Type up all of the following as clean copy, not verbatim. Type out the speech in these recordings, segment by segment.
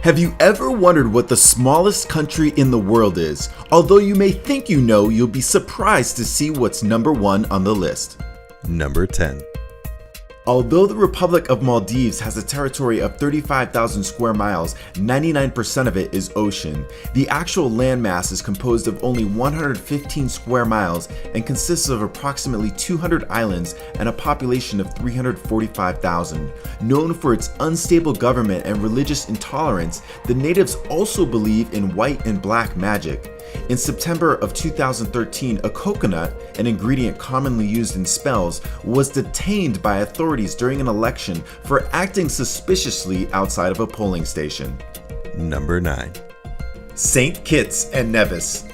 Have you ever wondered what the smallest country in the world is? Although you may think you know, you'll be surprised to see what's number 1 on the list. Number 10. Although the Republic of Maldives has a territory of 35,000 square miles, 99% of it is ocean. The actual landmass is composed of only 115 square miles and consists of approximately 200 islands and a population of 345,000. Known for its unstable government and religious intolerance, the natives also believe in white and black magic. In September of 2013, a coconut, an ingredient commonly used in spells, was detained by authorities during an election for acting suspiciously outside of a polling station. Number 9. St. Kitts and Nevis.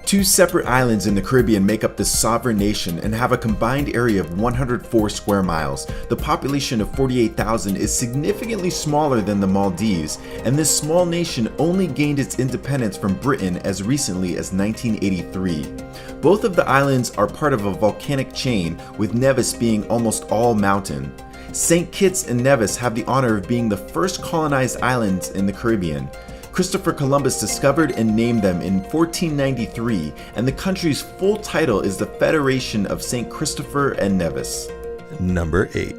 Two separate islands in the Caribbean make up this sovereign nation and have a combined area of 104 square miles. The population of 48,000 is significantly smaller than the Maldives, and this small nation only gained its independence from Britain as recently as 1983. Both of the islands are part of a volcanic chain, with Nevis being almost all mountain. St. Kitts and Nevis have the honor of being the first colonized islands in the Caribbean. Christopher Columbus discovered and named them in 1493, and the country's full title is the Federation of St. Christopher and Nevis. Number 8.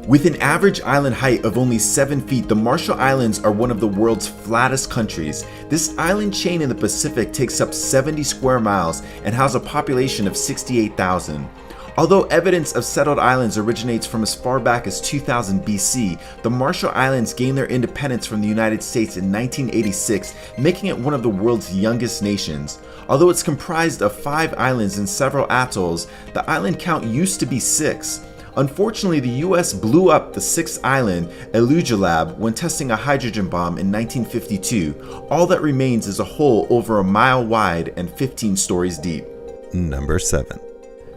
With an average island height of only 7 feet, the Marshall Islands are one of the world's flattest countries. This island chain in the Pacific takes up 70 square miles and has a population of 68,000. Although evidence of settled islands originates from as far back as 2000 BC, the Marshall Islands gained their independence from the United States in 1986, making it one of the world's youngest nations. Although it's comprised of 5 islands and several atolls, the island count used to be 6. Unfortunately, the US blew up the 6th island, Elugelab, when testing a hydrogen bomb in 1952. All that remains is a hole over a mile wide and 15 stories deep. Number 7.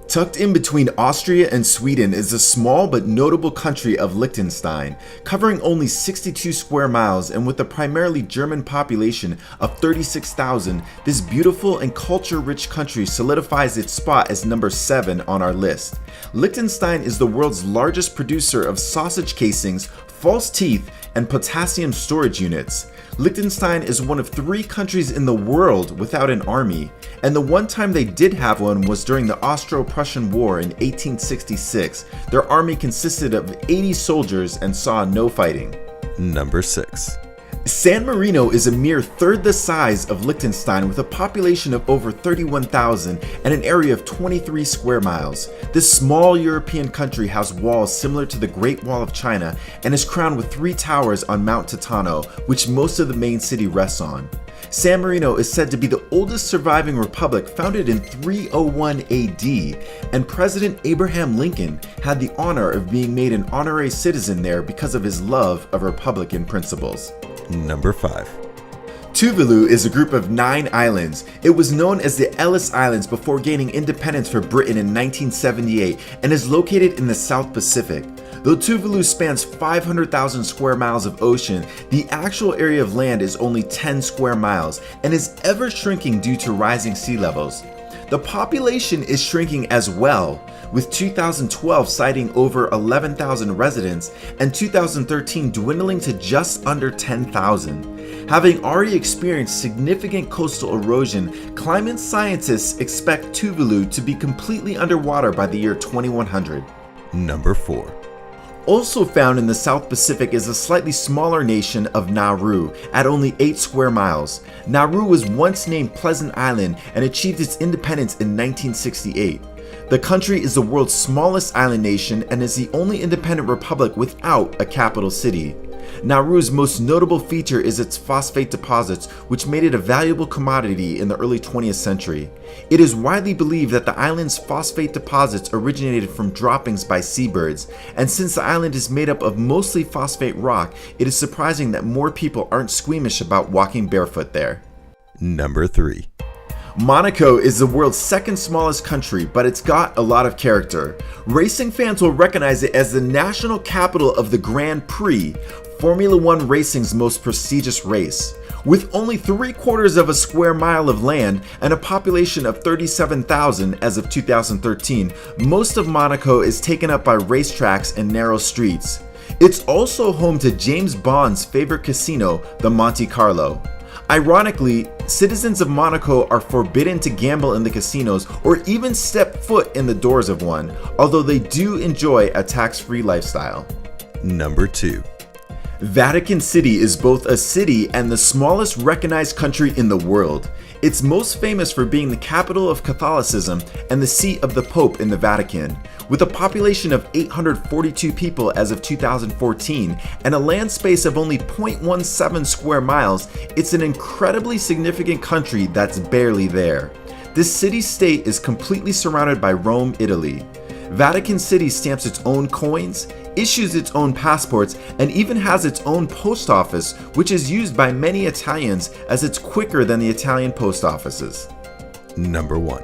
Tucked in between Austria and Sweden is the small but notable country of Liechtenstein. Covering only 62 square miles and with a primarily German population of 36,000, this beautiful and culture-rich country solidifies its spot as number 7 on our list. Liechtenstein is the world's largest producer of sausage casings, false teeth, and potassium storage units. Liechtenstein is one of 3 countries in the world without an army, and the one time they did have one was during the Austro-Prussian War in 1866. Their army consisted of 80 soldiers and saw no fighting. Number 6. San Marino is a mere third the size of Liechtenstein with a population of over 31,000 and an area of 23 square miles. This small European country has walls similar to the Great Wall of China and is crowned with 3 towers on Mount Titano, which most of the main city rests on. San Marino is said to be the oldest surviving republic, founded in 301 AD, and President Abraham Lincoln had the honor of being made an honorary citizen there because of his love of Republican principles. Number 5. Tuvalu is a group of 9 islands. It was known as the Ellis Islands before gaining independence for Britain in 1978 and is located in the South Pacific. Though Tuvalu spans 500,000 square miles of ocean, the actual area of land is only 10 square miles and is ever shrinking due to rising sea levels. The population is shrinking as well, with 2012 citing over 11,000 residents and 2013 dwindling to just under 10,000. Having already experienced significant coastal erosion, climate scientists expect Tuvalu to be completely underwater by the year 2100. Number 4. Also found in the South Pacific is a slightly smaller nation of Nauru at only 8 square miles. Nauru was once named Pleasant Island and achieved its independence in 1968. The country is the world's smallest island nation and is the only independent republic without a capital city. Nauru's most notable feature is its phosphate deposits, which made it a valuable commodity in the early 20th century. It is widely believed that the island's phosphate deposits originated from droppings by seabirds, and since the island is made up of mostly phosphate rock, it is surprising that more people aren't squeamish about walking barefoot there. Number 3. Monaco is the world's 2nd smallest country, but it's got a lot of character. Racing fans will recognize it as the national capital of the Grand Prix, Formula One racing's most prestigious race. With only 3/4 of a square mile of land and a population of 37,000 as of 2013, most of Monaco is taken up by racetracks and narrow streets. It's also home to James Bond's favorite casino, the Monte Carlo. Ironically, citizens of Monaco are forbidden to gamble in the casinos or even step foot in the doors of one, although they do enjoy a tax-free lifestyle. Number 2. Vatican City is both a city and the smallest recognized country in the world. It's most famous for being the capital of Catholicism and the seat of the Pope in the Vatican. With a population of 842 people as of 2014 and a land space of only 0.17 square miles, it's an incredibly significant country that's barely there. This city-state is completely surrounded by Rome, Italy. Vatican City stamps its own coins, issues its own passports, and even has its own post office, which is used by many Italians as it's quicker than the Italian post offices. Number 1.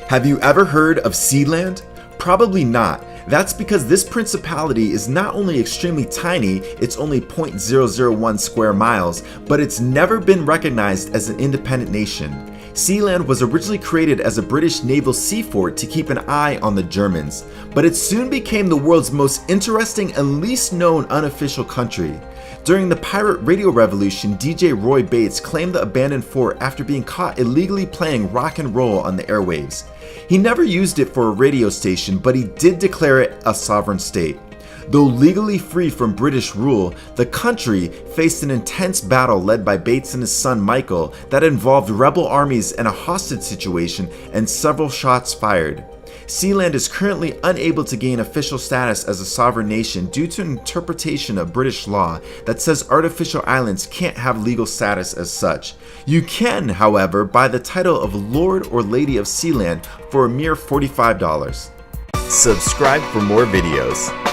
Have you ever heard of Sealand? Probably not. That's because this principality is not only extremely tiny, it's only 0.001 square miles, but it's never been recognized as an independent nation. Sealand was originally created as a British naval sea fort to keep an eye on the Germans, but it soon became the world's most interesting and least known unofficial country. During the pirate radio revolution, DJ Roy Bates claimed the abandoned fort after being caught illegally playing rock and roll on the airwaves. He never used it for a radio station, but he did declare it a sovereign state. Though legally free from British rule, the country faced an intense battle led by Bates and his son Michael that involved rebel armies and a hostage situation and several shots fired. Sealand is currently unable to gain official status as a sovereign nation due to an interpretation of British law that says artificial islands can't have legal status as such. You can, however, buy the title of Lord or Lady of Sealand for a mere $45. Subscribe for more videos.